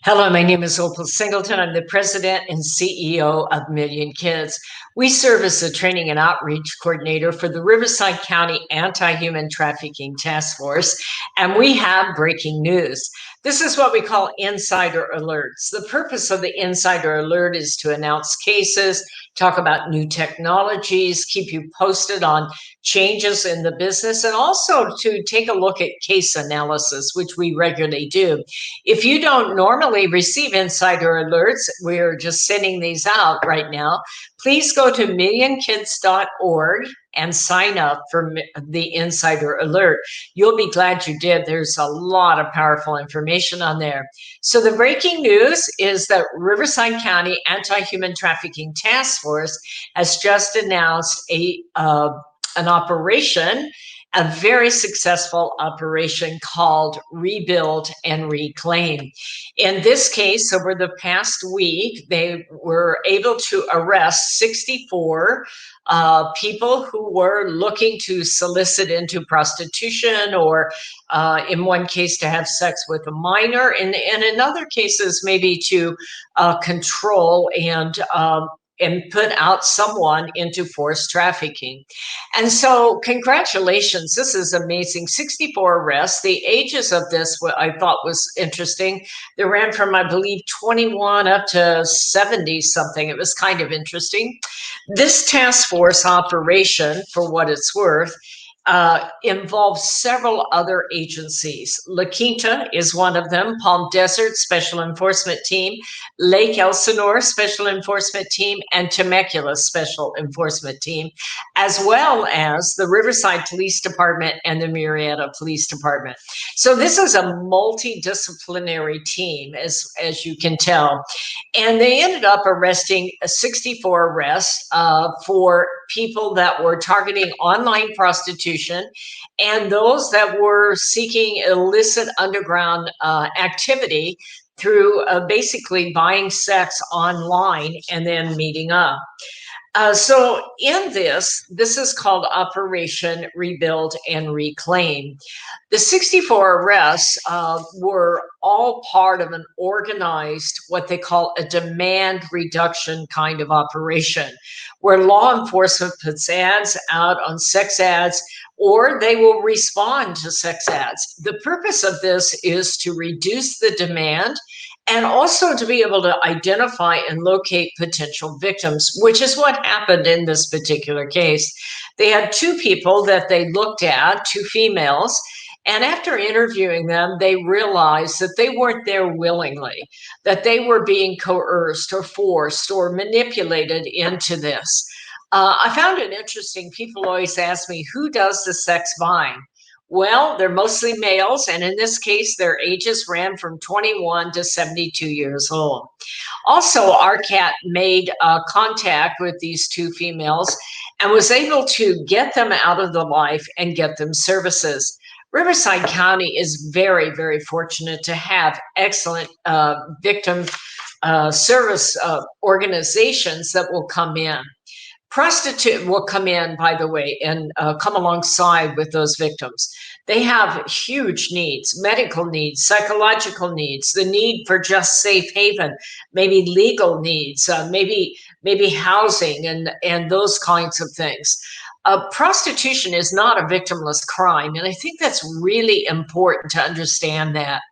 Hello, my name is Opal Singleton. I'm the president and CEO of Million Kids. We serve as the training and outreach coordinator for the Riverside County Anti-Human Trafficking Task Force, and we have breaking news. This is what we call insider alerts. The purpose of the insider alert is to announce cases, talk about new technologies, keep you posted on changes in the business, and also to take a look at case analysis, which we regularly do. If you don't normally receive insider alerts, we're just sending these out right now. Please go to millionkids.org and sign up for the insider alert. You'll be glad you did. There's a lot of powerful information on there. So the breaking news is that Riverside County Anti-Human Trafficking Task Force has just announced an operation, a very successful operation called Rebuild and Reclaim. In this case, over the past week, they were able to arrest 64 people who were looking to solicit into prostitution, or in one case to have sex with a minor, and in other cases maybe to control and put out someone into forced trafficking. And so congratulations, this is amazing. 64 arrests. The ages of this, what I thought was interesting, they ran from, I believe, 21 up to 70 something. It was kind of interesting. This task force operation, for what it's worth, involves several other agencies. La Quinta is one of them, Palm Desert Special Enforcement Team, Lake Elsinore Special Enforcement Team, and Temecula Special Enforcement Team, as well as the Riverside Police Department and the Murrieta Police Department. So this is a multidisciplinary team, as you can tell. And they ended up arresting 64 arrests for people that were targeting online prostitution and those that were seeking illicit underground activity through basically buying sex online and then meeting up. So in this is called Operation Rebuild and Reclaim. The 64 arrests were all part of an organized, what they call a demand reduction kind of operation, where law enforcement puts ads out on sex ads, or they will respond to sex ads. The purpose of this is to reduce the demand and also to be able to identify and locate potential victims, which is what happened in this particular case. They had two people that they looked at, two females, and after interviewing them, they realized that they weren't there willingly, that they were being coerced or forced or manipulated into this. I found it interesting. People always ask me, who does the sex buying? Well, they're mostly males, and in this case, their ages ran from 21 to 72 years old. Also, Rcaht made contact with these two females and was able to get them out of the life and get them services. Riverside County is very, very fortunate to have excellent victim service organizations that will come in. Prostitute will come in, by the way, and come alongside with those victims. They have huge needs, medical needs, psychological needs, the need for just safe haven, maybe legal needs, maybe housing and those kinds of things. Prostitution is not a victimless crime, and I think that's really important to understand that.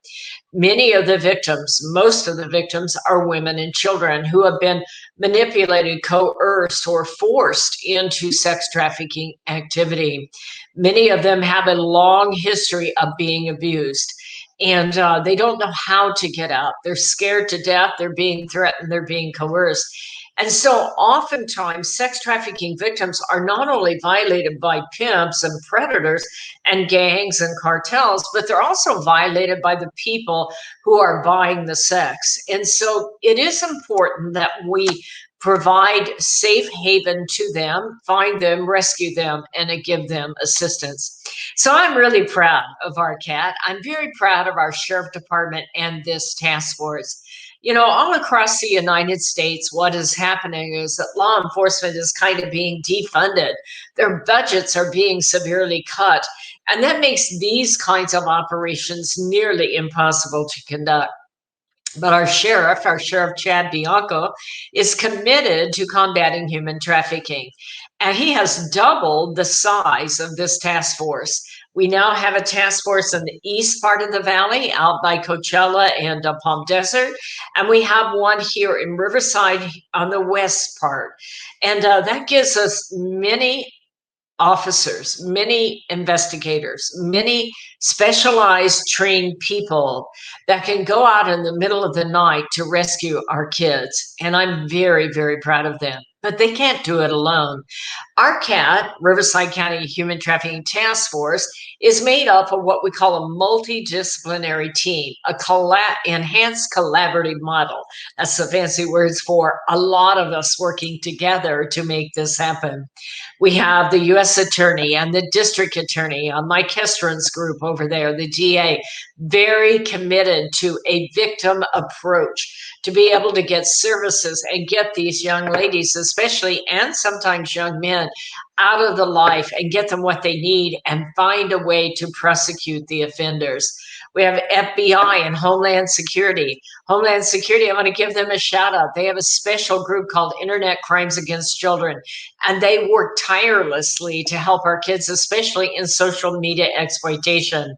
Many of the victims, most of the victims, are women and children who have been manipulated, coerced, or forced into sex trafficking activity. Many of them have a long history of being abused, and they don't know how to get out. They're scared to death. They're being threatened. They're being coerced. And so oftentimes sex trafficking victims are not only violated by pimps and predators and gangs and cartels, but they're also violated by the people who are buying the sex. And so it is important that we provide safe haven to them, find them, rescue them, and give them assistance. So I'm really proud of Rcaht. I'm very proud of our sheriff department and this task force. You know, all across the United States, what is happening is that law enforcement is kind of being defunded. Their budgets are being severely cut, and that makes these kinds of operations nearly impossible to conduct. But our sheriff Chad Bianco, is committed to combating human trafficking. And he has doubled the size of this task force. We now have a task force in the east part of the valley, out by Coachella and Palm Desert. And we have one here in Riverside on the west part. And that gives us many officers, many investigators, many specialized trained people that can go out in the middle of the night to rescue our kids. And I'm very, very proud of them. But they can't do it alone. Rcaht, Riverside County Human Trafficking Task Force, is made up of what we call a multidisciplinary team, a enhanced collaborative model. That's the fancy words for a lot of us working together to make this happen. We have the U.S. Attorney and the District Attorney, Mike Hestron's group over there, the DA, very committed to a victim approach to be able to get services and get these young ladies, especially, and sometimes young men, out of the life and get them what they need and find a way to prosecute the offenders. We have FBI and Homeland Security. Homeland Security, I want to give them a shout out. They have a special group called Internet Crimes Against Children, and they work tirelessly to help our kids, especially in social media exploitation.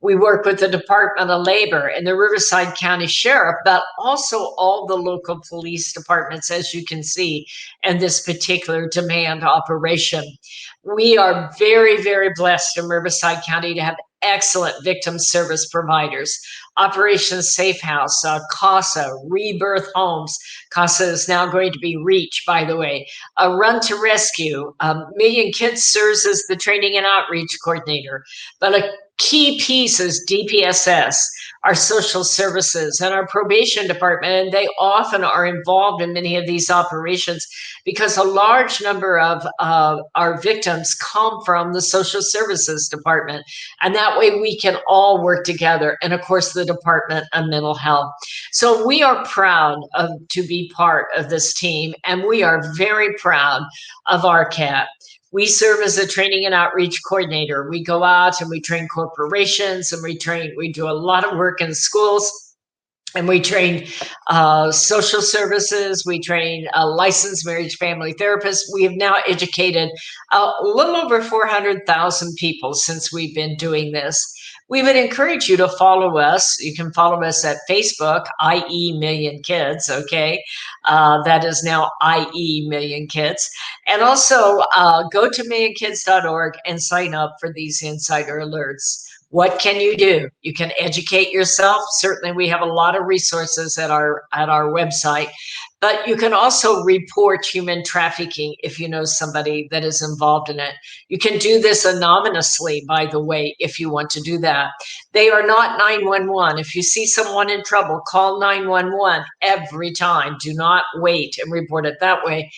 We work with the Department of Labor and the Riverside County Sheriff, but also all the local police departments, as you can see, in this particular demand operation. We are very, very blessed in Riverside County to have excellent victim service providers. Operation Safe House, CASA, Rebirth Homes. CASA is now going to be Reach, by the way. Run to Rescue. Million Kids serves as the training and outreach coordinator. But a key piece is DPSS, our social services, and our probation department. And they often are involved in many of these operations because a large number of our victims come from the social services department. And that way we can all work together. And of course, the Department of Mental Health. So we are proud to be part of this team, and we are very proud of Rcaht. We serve as a training and outreach coordinator. We go out and we train corporations, and we do a lot of work in schools, and we train social services. We train licensed marriage family therapists. We have now educated a little over 400,000 people since we've been doing this. We would encourage you to follow us. You can follow us at Facebook, IE Million Kids, okay? That is now IE Million Kids. And also go to millionkids.org and sign up for these insider alerts. What can you do? You can educate yourself. Certainly, we have a lot of resources at our website, but you can also report human trafficking if you know somebody that is involved in it. You can do this anonymously, by the way, if you want to do that. They are not 911. If you see someone in trouble, call 911 every time. Do not wait and report it that way.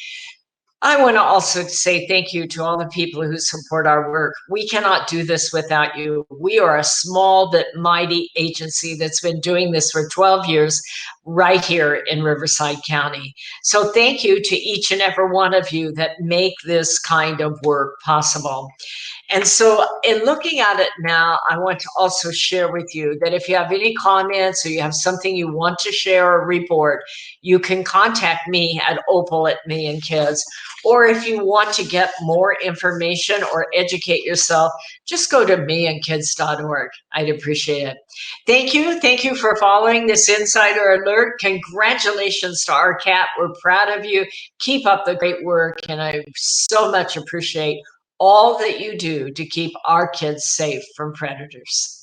I want to also say thank you to all the people who support our work. We cannot do this without you. We are a small but mighty agency that's been doing this for 12 years right here in Riverside County. So thank you to each and every one of you that make this kind of work possible. And so in looking at it now, I want to also share with you that if you have any comments or you have something you want to share or report, you can contact me at Opal@Million Kids. Or if you want to get more information or educate yourself, just go to millionkids.org. I'd appreciate it. Thank you. Thank you for following this Insider Alert. Congratulations to Rcaht. We're proud of you. Keep up the great work. And I so much appreciate all that you do to keep our kids safe from predators.